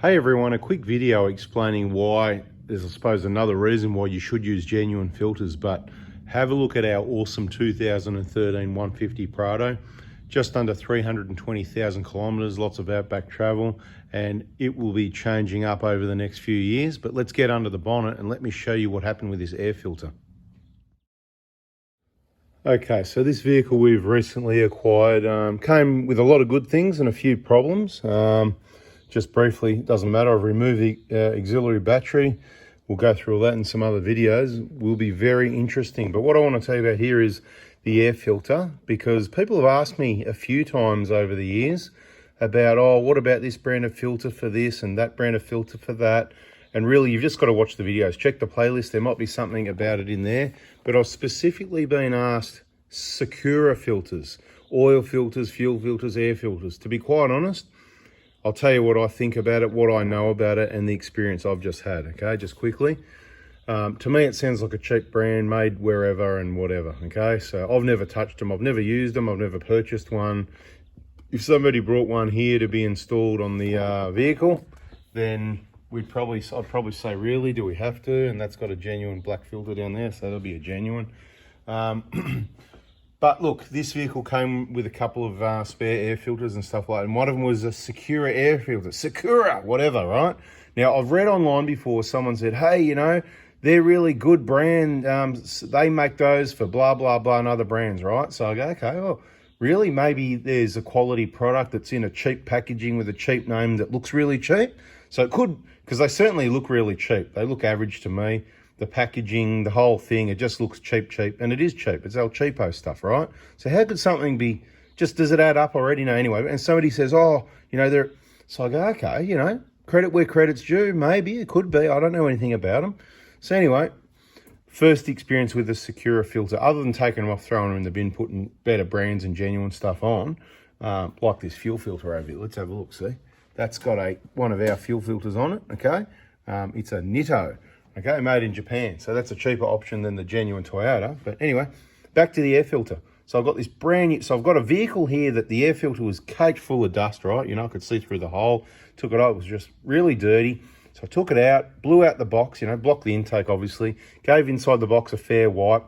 Hey everyone, a quick video explaining why there's, I suppose, another reason why you should use genuine filters, but have a look at our awesome 2013 150 Prado, just under 320,000 kilometers, lots of outback travel, and it will be changing up over the next few years. But let's get under the bonnet and let me show you what happened with this air filter. Okay, so this vehicle we've recently acquired came with a lot of good things and a few problems. Just briefly, it doesn't matter, I've removed the auxiliary battery. We'll go through all that in some other videos. Will be very interesting. But what I want to tell you about here is the air filter, because people have asked me a few times over the years about, oh, what about this brand of filter for this and that brand of filter for that? And really, you've just got to watch the videos. Check the playlist. There might be something about it in there. But I've specifically been asked SAKURA filters, oil filters, fuel filters, air filters. To be quite honest, I'll tell you what I think about it, what I know about it, and the experience I've just had, okay, just quickly. To me, it sounds like a cheap brand made wherever and whatever, okay? So I've never touched them, I've never used them, I've never purchased one. If somebody brought one here to be installed on the vehicle, then I'd probably say, really, do we have to? And that's got a genuine black filter down there, so that'll be a genuine. But look, this vehicle came with a couple of spare air filters and stuff like that. And one of them was a SAKURA air filter. SAKURA, whatever, right? Now, I've read online before, someone said, hey, you know, they're really good brand. They make those for blah, blah, blah and other brands, right? So I go, okay, well, really? Maybe there's a quality product that's in a cheap packaging with a cheap name that looks really cheap. So it could, because they certainly look really cheap. They look average to me. The packaging, the whole thing, it just looks cheap, and it is cheap. It's El Cheapo stuff, right? So how could something be, just does it add up already? No, anyway. And somebody says, oh, you know, they're, so I go, okay, you know, credit where credit's due. Maybe, it could be. I don't know anything about them. So anyway, first experience with the SAKURA filter, other than taking them off, throwing them in the bin, putting better brands and genuine stuff on, like this fuel filter over here. Let's have a look, see? That's got one of our fuel filters on it, okay? It's a Nitto. Okay, made in Japan. So that's a cheaper option than the genuine Toyota. But anyway, back to the air filter. So I've got this brand new, so I've got a vehicle here that the air filter was caked full of dust, right? You know, I could see through the hole. Took it out, it was just really dirty. So I took it out, blew out the box, you know, blocked the intake obviously, gave inside the box a fair wipe.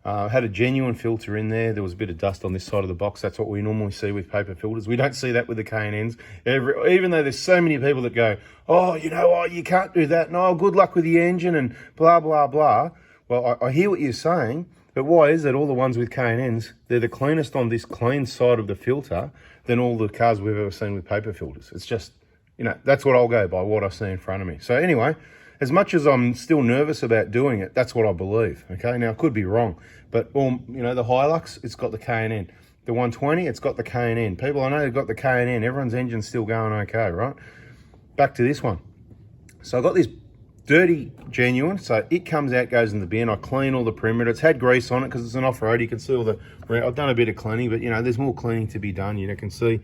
Had a genuine filter in there. There was a bit of dust on this side of the box. That's what we normally see with paper filters. We don't see that with the K&Ns. Even though there's so many people that go, oh, you know, oh, you can't do that. No, good luck with the engine and blah, blah, blah. Well, I hear what you're saying, but why is it all the ones with K&Ns, they're the cleanest on this clean side of the filter than all the cars we've ever seen with paper filters? It's just, you know, that's what I'll go by, what I see in front of me. So anyway, as much as I'm still nervous about doing it, that's what I believe, okay? Now, I could be wrong, but, you know, the Hilux, it's got the K&N. The 120, it's got the K&N. People I know have got the K&N. Everyone's engine's still going okay, right? Back to this one. So I got this dirty genuine, so it comes out, goes in the bin. I clean all the perimeter. It's had grease on it because it's an off-road. You can see all the, I've done a bit of cleaning, but, you know, there's more cleaning to be done. You can see,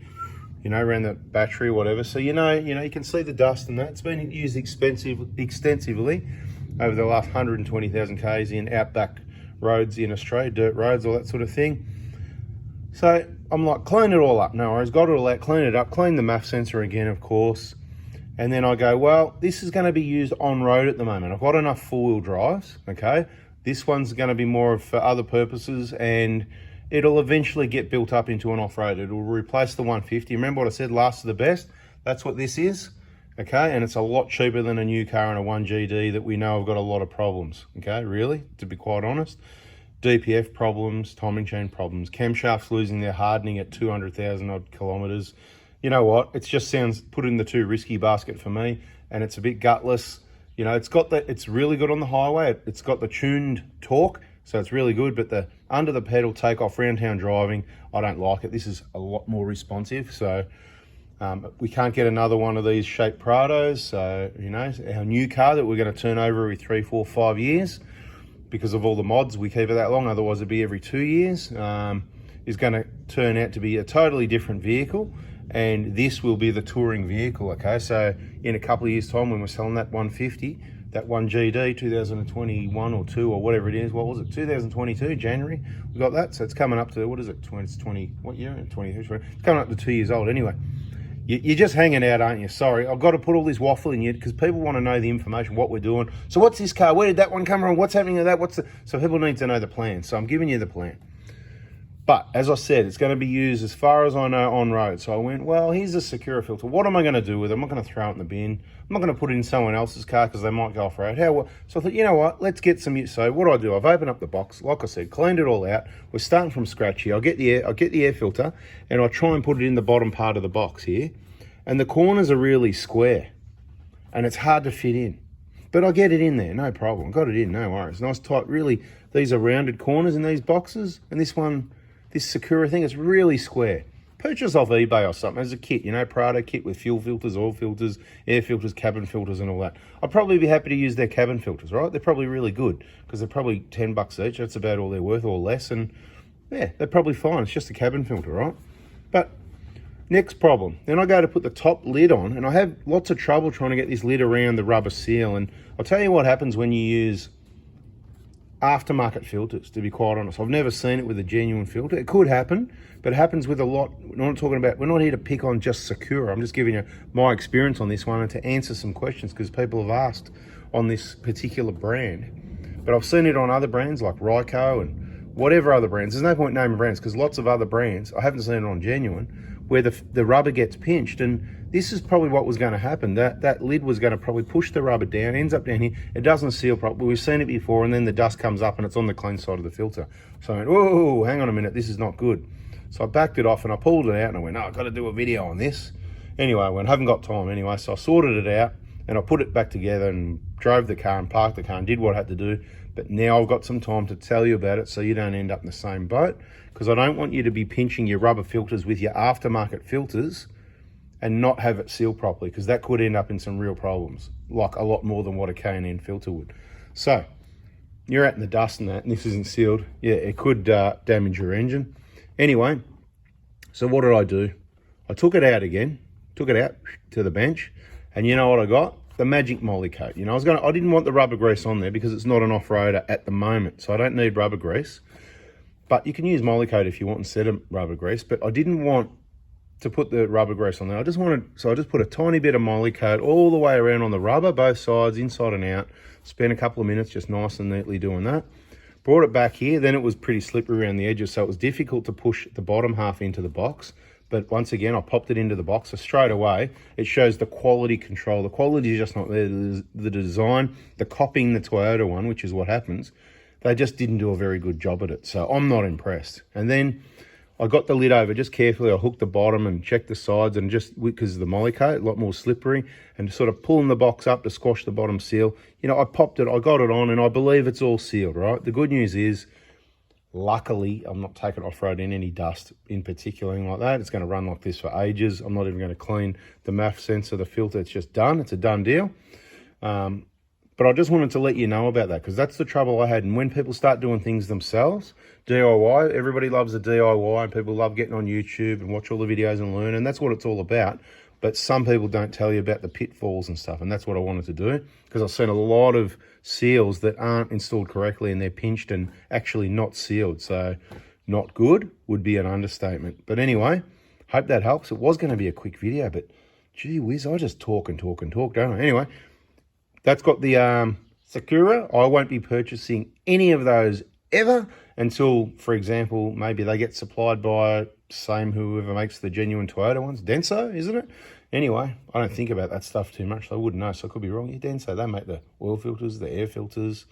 you know, around the battery or whatever. So, you know, you can see the dust and that. It's been used extensively over the last 120,000 Ks in outback roads in Australia, dirt roads, all that sort of thing. So I'm like, clean it all up. No worries, got it all out, clean it up, clean the MAF sensor again, of course. And then I go, well, this is going to be used on road at the moment. I've got enough four-wheel drives, okay? This one's going to be more for other purposes, and it'll eventually get built up into an off-road. It'll replace the 150. Remember what I said, last of the best? That's what this is, okay? And it's a lot cheaper than a new car and a 1GD that we know have got a lot of problems, okay? Really, to be quite honest. DPF problems, timing chain problems, camshafts losing their hardening at 200,000 odd kilometers. You know what? It just sounds put in the too risky basket for me, and it's a bit gutless. You know, it's really good on the highway. It's got the tuned torque, so it's really good, but the under the pedal takeoff round town driving, I don't like it. This is a lot more responsive, so we can't get another one of these shaped Prados. So, you know, our new car that we're going to turn over every 3, 4, 5 years, because of all the mods, we keep it that long, otherwise it'd be every 2 years, is going to turn out to be a totally different vehicle. And this will be the touring vehicle, okay? So in a couple of years' time, when we're selling that 150, that 1GD, 2021 or 2 or whatever it is, what was it, 2022, January, we got that. So it's coming up to, what is it, 20, what year? 20, it's coming up to 2 years old anyway. You're just hanging out, aren't you? Sorry, I've got to put all this waffle in you because people want to know the information, what we're doing. So what's this car? Where did that one come from? What's happening to that? So people need to know the plan. So I'm giving you the plan. But as I said, it's going to be used, as far as I know, on road. So I went, well, here's a SAKURA filter. What am I going to do with it? I'm not going to throw it in the bin. I'm not going to put it in someone else's car because they might go off-road. So I thought, you know what? Let's get some use. So what do? I've opened up the box, like I said, cleaned it all out. We're starting from scratch here. I'll get the air filter, and I'll try and put it in the bottom part of the box here. And the corners are really square, and it's hard to fit in. But I get it in there, no problem. Got it in, no worries. Nice tight, really, these are rounded corners in these boxes, and this SAKURA thing is really square. Purchase off eBay or something as a kit, you know, Prado kit with fuel filters, oil filters, air filters, cabin filters and all that. I'd probably be happy to use their cabin filters, right? They're probably really good because they're probably $10 each. That's about all they're worth or less. And yeah, they're probably fine. It's just a cabin filter, right? But next problem, then I go to put the top lid on and I have lots of trouble trying to get this lid around the rubber seal. And I'll tell you what happens when you use aftermarket filters, to be quite honest. I've never seen it with a genuine filter. It could happen, but it happens with a lot. We're not here to pick on just SAKURA. I'm just giving you my experience on this one and to answer some questions because people have asked on this particular brand. But I've seen it on other brands like Ryco and whatever other brands. There's no point naming brands because lots of other brands, I haven't seen it on genuine, where the rubber gets pinched. And this is probably what was going to happen. That lid was going to probably push the rubber down, ends up down here. It doesn't seal properly. We've seen it before, and then the dust comes up and it's on the clean side of the filter. So I went, whoa, hang on a minute, this is not good. So I backed it off and I pulled it out and I went, I've got to do a video on this. Anyway, I went, I haven't got time anyway. So I sorted it out and I put it back together and drove the car and parked the car and did what I had to do. But now I've got some time to tell you about it so you don't end up in the same boat, because I don't want you to be pinching your rubber filters with your aftermarket filters and not have it sealed properly, because that could end up in some real problems, like a lot more than what a K&N filter would. So you're out in the dust and that, and this isn't sealed. Yeah, it could damage your engine. Anyway, so what did I do? I took it out again, took it out to the bench, and you know what I got? The magic moly coat. You know, I didn't want the rubber grease on there because it's not an off-roader at the moment, so I don't need rubber grease. But you can use moly coat if you want instead of rubber grease, but I didn't want to put the rubber grease on there. So I just put a tiny bit of moly coat all the way around on the rubber, both sides, inside and out. Spent a couple of minutes just nice and neatly doing that. Brought it back here, then it was pretty slippery around the edges, so it was difficult to push the bottom half into the box. But once again, I popped it into the box, so straight away, it shows the quality control. The quality is just not there. The design, the copying the Toyota one, which is what happens, they just didn't do a very good job at it. So I'm not impressed. And then I got the lid over just carefully. I hooked the bottom and checked the sides, and just because of the moly coat, a lot more slippery, and sort of pulling the box up to squash the bottom seal. You know, I popped it, I got it on, and I believe it's all sealed, right? The good news is, luckily, I'm not taking off-road in any dust in particular, anything like that. It's going to run like this for ages. I'm not even going to clean the MAF sensor, the filter. It's just done. It's a done deal. But I just wanted to let you know about that, because that's the trouble I had. And when people start doing things themselves, DIY, everybody loves a DIY, and people love getting on YouTube and watch all the videos and learn, and that's what it's all about. But some people don't tell you about the pitfalls and stuff, and that's what I wanted to do, because I've seen a lot of seals that aren't installed correctly and they're pinched and actually not sealed. So not good would be an understatement. But anyway, hope that helps. It was going to be a quick video, but gee whiz, I just talk and talk and talk, don't I? Anyway, that's got the SAKURA. I won't be purchasing any of those ever until, for example, maybe they get supplied by whoever makes the genuine Toyota ones. Denso, isn't it? Anyway, I don't think about that stuff too much, so I wouldn't know, so I could be wrong. Yeah, Denso, they make the oil filters, the air filters,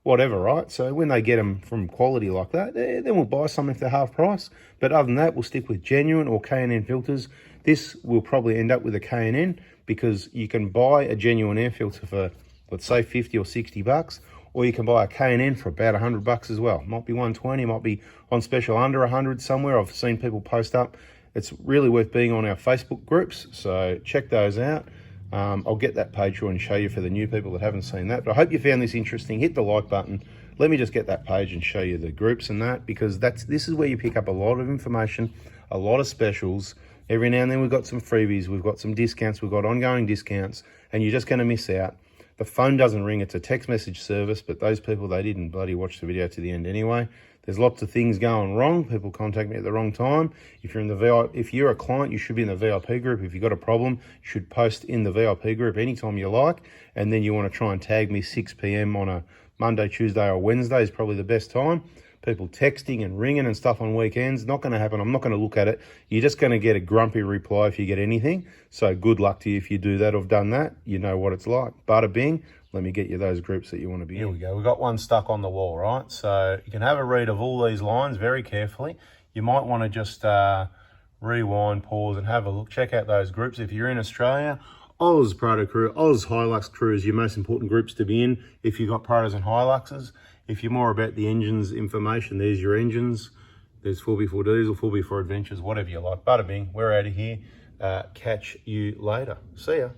whatever, right? So when they get them from quality like that, then we'll buy some if they're half price. But other than that, we'll stick with genuine or K&N filters. This will probably end up with a K&N, because you can buy a genuine air filter for, let's say, 50 or 60 bucks, or you can buy a K&N for about 100 bucks as well. Might be 120, might be on special under 100 somewhere. I've seen people post up. It's really worth being on our Facebook groups, so check those out. I'll get that page through and show you for the new people that haven't seen that. But I hope you found this interesting. Hit the like button. Let me just get that page and show you the groups and that, because this is where you pick up a lot of information, a lot of specials. Every now and then we've got some freebies, we've got some discounts, we've got ongoing discounts, and you're just going to miss out. The phone doesn't ring, it's a text message service, but those people, they didn't bloody watch the video to the end anyway. There's lots of things going wrong. People contact me at the wrong time. If you're a client, you should be in the VIP group. If you've got a problem, you should post in the VIP group anytime you like. And then you want to try and tag me 6 p.m. on a Monday, Tuesday, or Wednesday is probably the best time. People texting and ringing and stuff on weekends, not going to happen. I'm not going to look at it. You're just going to get a grumpy reply if you get anything. So good luck to you if you do that or have done that. You know what it's like. Bada bing. Let me get you those groups that you want to be in. Here we go. We've got one stuck on the wall, right? So you can have a read of all these lines very carefully. You might want to just rewind, pause, and have a look. Check out those groups. If you're in Australia, Oz Proto Crew, Oz Hilux Crew is your most important groups to be in if you've got Protos and Hiluxes. If you're more about the engines information, there's your engines. There's 4x4 diesel, 4x4 adventures, whatever you like. Bada bing, we're out of here. Catch you later. See ya.